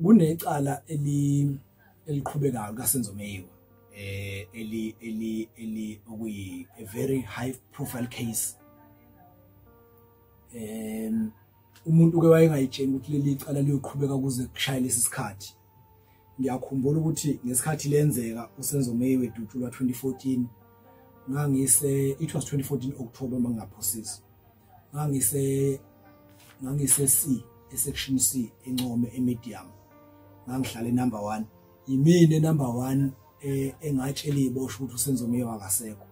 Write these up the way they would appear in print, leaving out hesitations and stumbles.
kunecala eliqhubekayo kaSenzo Meyiwa okuyi a very high profile case. Umuntu ke wayengayitsheni ukuthi leli cala liyoqhubeka kuze kushaya lesikhathi. Ngiyakhumbula ukuthi ngesikhathi lenzeka uSenzo Meyiwa edutshulwa 2014 it was 2014 October mangaphosisi. Ngangise C section C encome emedium. Ngangihlala number 1. Yimini number 1 engatshela iboshwe ukuthi uSenzo Meyiwa akasekho.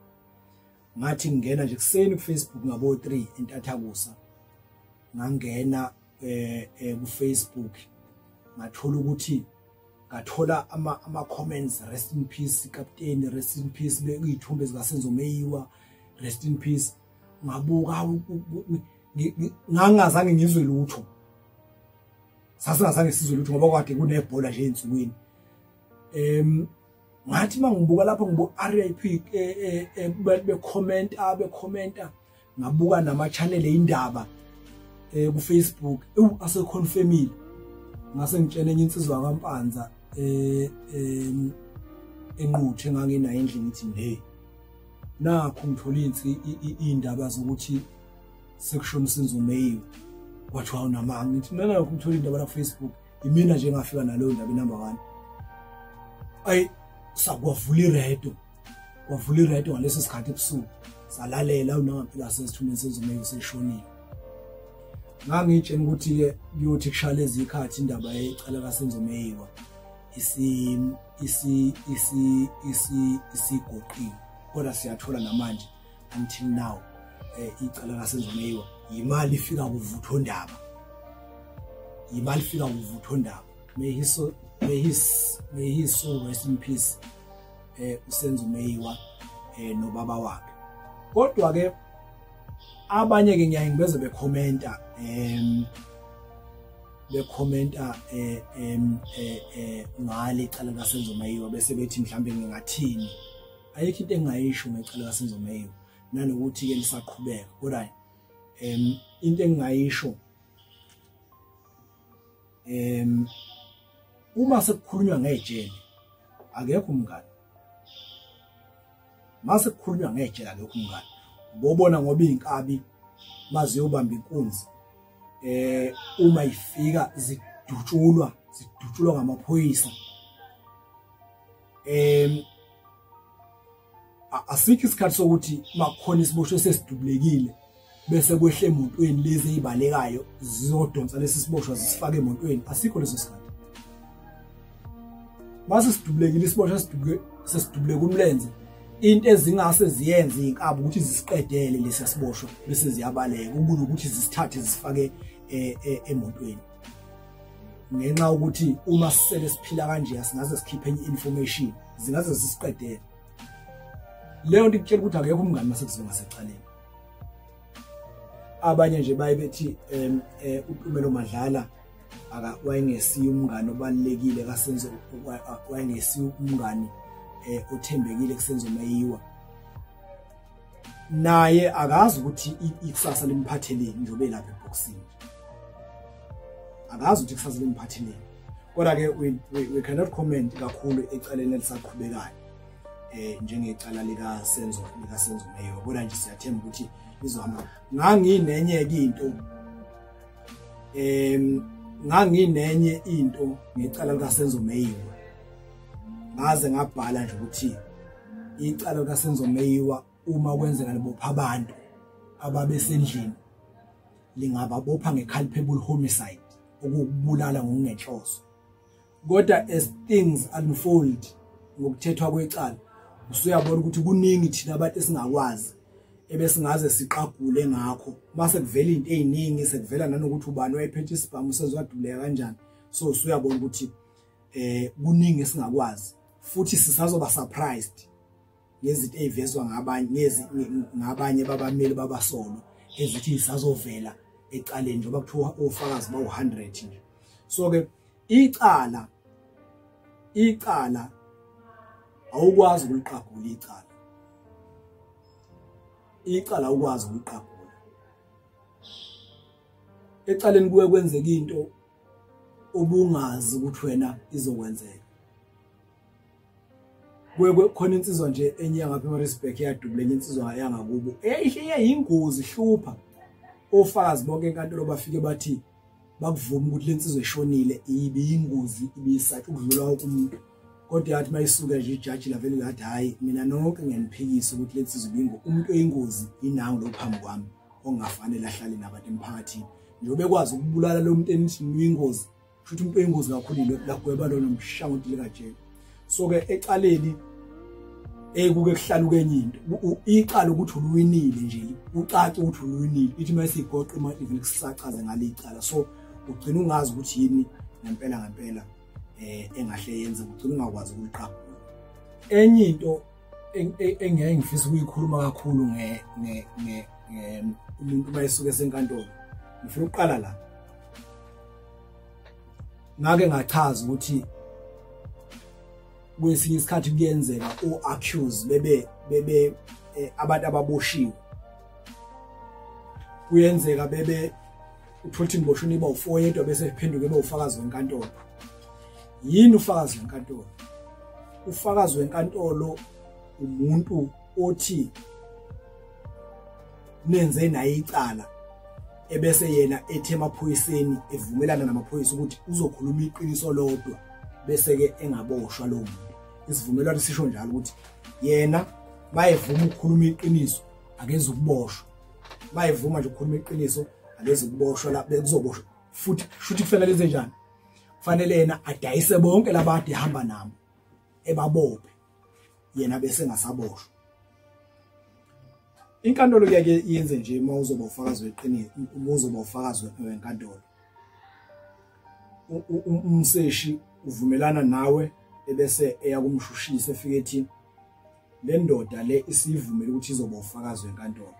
Ngathi ngena nje kuseni ku Facebook ngabo 3 entathakusa. Ngangena ku Facebook ngathola ukuthi ngathola ama comments rest in peace captain, rest in peace bekuyithombe zika Senzo Meyiwa, rest in peace. Ngabuka ngangazange ngizwe lutho. Sasingazange sizwe lutho ngoba kade kunebhola nje ensukwini. Ngathi mangibuka lapho ngibuka RIP be-commenta ngabuka nama channel eindaba ku Facebook aseconfirmile ngase ngitshene enye insizwa kaMpanza enquthe nganginayo endlini ngithi hey nakho ngithola indaba zokuthi section Senzo Meyiwa kwathiwa unamanga ngithi mina ngithola indaba la Facebook imina nje ngafika nalo ndaba number 1 ay sakwavula iredo ngaleso sikhathi ebusuku salalela unangaphila sesithumeni Senzo Meyiwa seshonile. Ngangitshela ukuthi ke kuyothi kushaya lezi ikhathi indaba yecala kaSenzo Meyiwa isigoqiwe kodwa siyathola namanje until now icala kaSenzo Meyiwa imali ifika kuvutho ndaba may his soul rest in peace uSenzo Meyiwa nobaba wakhe. Kodwa ke abanye ke ngiyaye ngibeze bekhomenta ngale icala kaSenzo Meyiwa bese bethi mhlambe ngingathini. Ayikho into engayisho ngecala kaSenzo Meyiwa nanokuthi ke lisaqhubeka kodwa into engayisho uma sekukhulunywa ngejele akekho umngane. Mase kukhulunywa ngejele akekho umngane. Bobona ngoba inkabi maziyobamba inkunzi uma ifika zidutshulwa ngamaphoyisa asikho isikhathi sokuthi makhona isiboshwe sesidubulekile bese kwehle emontweni lezi ezibalekayo zizodonsa lesi siboshwa zisifake emontweni. Asikho leso sikhathi. Mase sidubulekile isiboshwa sesidubuleka umlenze into ezingase ziyenze inkabi ukuthi zisiqedele lesi siboshwa bese ziyabaleka ubule ukuthi zisithathe zisifake emontweni. Ngenxa ukuthi uma sisele siphila kanje asingaze sikhiphe enye information zingaze zisiqedele. Leyo nto ikutshela ukuthi akekho umngane mase kuziwa ngasecaleni. Abanye nje bayibethi uTumelo Madlala wayengesiyo umngane obalekile kaSenzo, wayengesiyo umngane othembekile kuSenzo Meyiwa. Naye akazi ukuthi ikusasa limphatheleni njobe lapha eboxing. Akazi ukuthi ikusasa limphatheleni. Kodwa ke we cannot comment kakhulu ecaleni elisaqhubekayo njengecala lika Senzo Meyiwa. Kodwa nje siyathemba ukuthi lizohamba. Nganginenye into ngecala lika Senzo Meyiwa. Ngaze ngabhala nje ukuthi icala kaSenzo Meyiwa uma kwenzeka libopha abantu ababesendlini lingababopha ngeculpable homicide ukubulala ngokungenhloso. Kodwa as things unfold ngokuthethwa kwecala usuyabona ukuthi kuningi thina abantu esingakwazi ebesingaze siqagule ngakho mase kuvela into eziningi sekuvela nanokuthi ubani wayephethe isibhamu sezwaduleka kanjani. So usuyabona ukuthi kuningi esingakwazi futhi sisazoba surprised ngezinto ezivezwa ngabanye babameli babasolo ezithi isazovela ecaleni njengoba kuthiwa ofakazi ba100 nje. So ke icala awukwazi ukuliqagula icala awukwazi ukuliqagula. Ecaleni kuwe kwenzeka into ubungazi ukuthi wena izokwenzeka. Khona insizwa nje enye ngapha eMaritzburg yadubula insizwa yangakubo eyingozi hlupha ofakazi bonke enkantolo bafike bathi bakuvuma ukuthi lensizwe eshonile ibiyingozi ibisathi ukudlula wonke umuntu kodwa yathi mayisuka nje ijaji lavele lathi hayi mina nonke ngiyaniphikisa ukuthi lensizwe ibiyingozi umuntu oyingozi inangu lo phambi kwami ongafanele ahlale nabantu emphakathini njobe kwazi ukubulala lo muntu enithi uyingozi futhi umuntu oyingozi kakhulu lagweba lona umshanguti likajele so ke ecaleni kuke kuhlala kenye into iqala ukuthi uluwinile nje ucaca ukuthi uluwinile ithi mayisigoqa imali ivele kusachaze ngale icala so ugcina ungazi ukuthi yini ngempela engahle yenze ugcina ungakwazi ukuliqapha. Enye into engeke ngifisa ukuyikhuluma kakhulu umuntu mayisuka esenkantolo ngifuna ukuqala la ngake ngachaza ukuthi kwesinye isikhathi kuyenzeka o-accuse bebe abantu ababoshiwe kuyenzeka bebe uthola imboshweni iba u4 yedwa bese iphenduke ebe ufakazi wenkantolo. Yini ufakazi wenkantolo? Ufakazi wenkantolo umuntu othi nenze naye icala ebese yena ethe emaphoyiseni evumelana namaphoyisa ukuthi uzokhuluma iqiniso lodwa bese ke engaboshwa lo muntu. Isivumelwano sisho njalo ukuthi yena bayevuma ukukhuluma iqiniso akeze ukuboshwa, bayevuma nje ukukhuluma iqiniso akeze ukuboshwa la bekuzoboshwa futhi kufanele lenze njani? Kufanele yena adayise bonke labantu ehamba nabo ebabophe yena bese ngasaboshwa. Inkantolo ke yenze nje uma uzoba ufakazi weqiniso, uzoba ufakazi wenkantolo umseshi uvumelana nawe ebese eyakumshushisa efike ethi le ndoda le isivumela ukuthi izoba ufakazi wenkantolo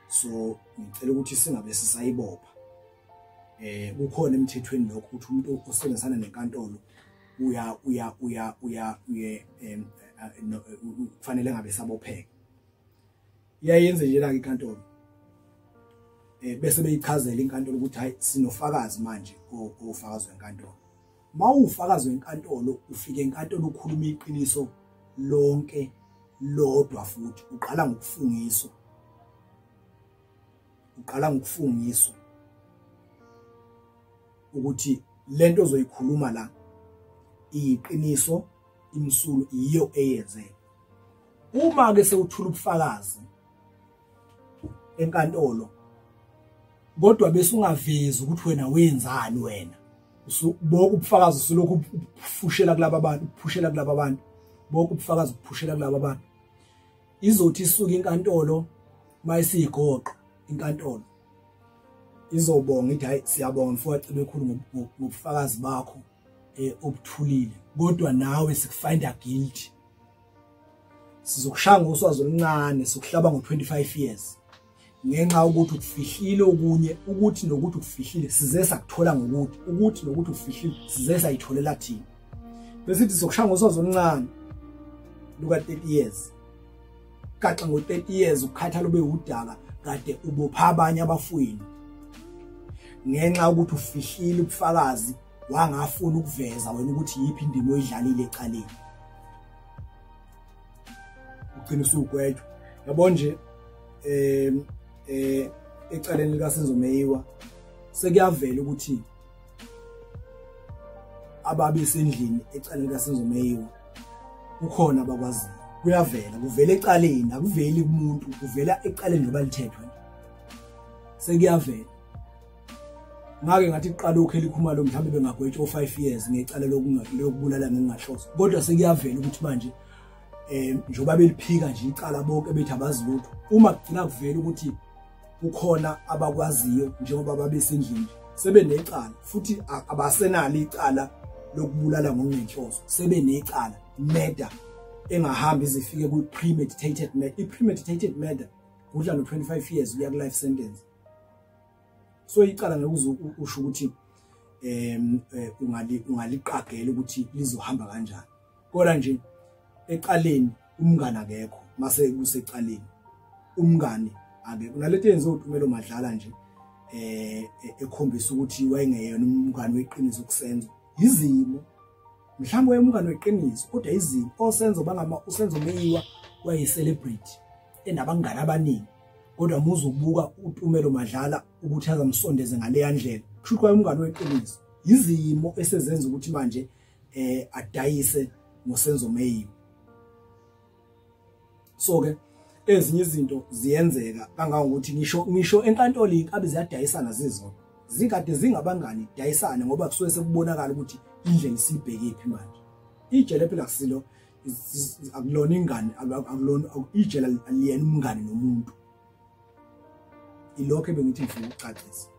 so ngicela ukuthi singabe sisayibopha kukhona emthethweni lokho ukuthi umuntu osebenzisana nenkantolo kufanele ngabe sabopheka. Iyayenze nje la inkantolo bese beyichazela inkantolo ukuthi hayi sinofakazi manje ofakazi wenkantolo. Mawufakazi wenkantolo ufike enkantolo ukhuluma iqiniso lonke lodwa futhi uqala ngokufungiswa ukuthi lento ozoyikhuluma la iqiniso imsulu iyo eyenzeka. Uma ke sewuthula ubufakazi enkantolo kodwa bese ungavezi ukuthi wena wenzani wena bonke ubufakazi usulokhu uphushela kulabo abantu bonke ubufakazi uphushela kulabo abantu izothi isuka inkantolo mayisigoqa inkantolo izobonga ithi hayi siyabonga mfowethu bekhulu ngobufakazi bakho obuthulile kodwa nawe sikufind guilty sizokushanga uswazi oluncane sokuhlaba ngo25 years ngenxa ukuthi ukufihlile okunye ukuthi nokuthi ukufihlile size sakuthola ngokuthi ukuthi nokuthi ukufihlile size sayitholela thina bese sizokushanga uswazi oluncane luka 30 years kaxa ngo30 years ukukhathala ube udaka kade ubopha abanye abafweni ngenxa ukuthi ufihlile ubufakazi wangafuna ukuveza wena ukuthi yipi indima oyidlalile ecaleni ugcina usugwetshwa yabo nje ecaleni lika Senzo Meyiwa sekuyavela ukuthi ababesendlini ecaleni lika Senzo Meyiwa ukhona abakwazi kuyavela kuvela ecaleni akuveli kumuntu kuvela ecaleni ngoba lithethwe sekuyavela ngake ngathi iqala ukheli khumalo mhlambe bengagwetshwa o5 years ngecala lokubulala ngingahloso kodwa sekuyavela ukuthi manje njoba beliphika nje icala bonke bethi abazi lutho uma kugcina kuvela ukuthi ukhona abakwaziyo njengoba babesendlini sebenecala futhi abasenalo icala lokubulala ngongenhloso sebenecala murder engahambi izifike ku premeditated murder. I-premeditated murder udla no 25 years uya ku life sentence so icala ngeke usho ukuthi ungaliqagela ukuthi lizohamba kanjani kodwa nje ecaleni umngane akekho mase kusecaleni umngane ake kunaleti yenze uTumelo Madlala nje ekhombisa ukuthi wayengeyona umngane weqiniso kuSenzo izimo mhlawumbe wayemngane weqiniso kodwa izimo oSenzo bangama uSenzo Meyiwa wayecelebrity enabangane abaningi kodwa muze ubuka uTumelo Madlala ukuthi azamsondeze ngale yandlela kusho ukuthi wayemngane weqiniso izimo esezenza ukuthi manje adayise ngoSenzo Meyiwa. So ke ezinye izinto ziyenzeka kangangokuthi ngisho enkantolo inkabi ziyadayisana zizona zikade zingabangani dayisane ngoba kusuke sekubonakala ukuthi indlela isibheke iphi manje ijele phela kusilo akulona ingane akulona ijele aliyena umngane nomuntu ilokho ebengithi ngifuna ukucacisa.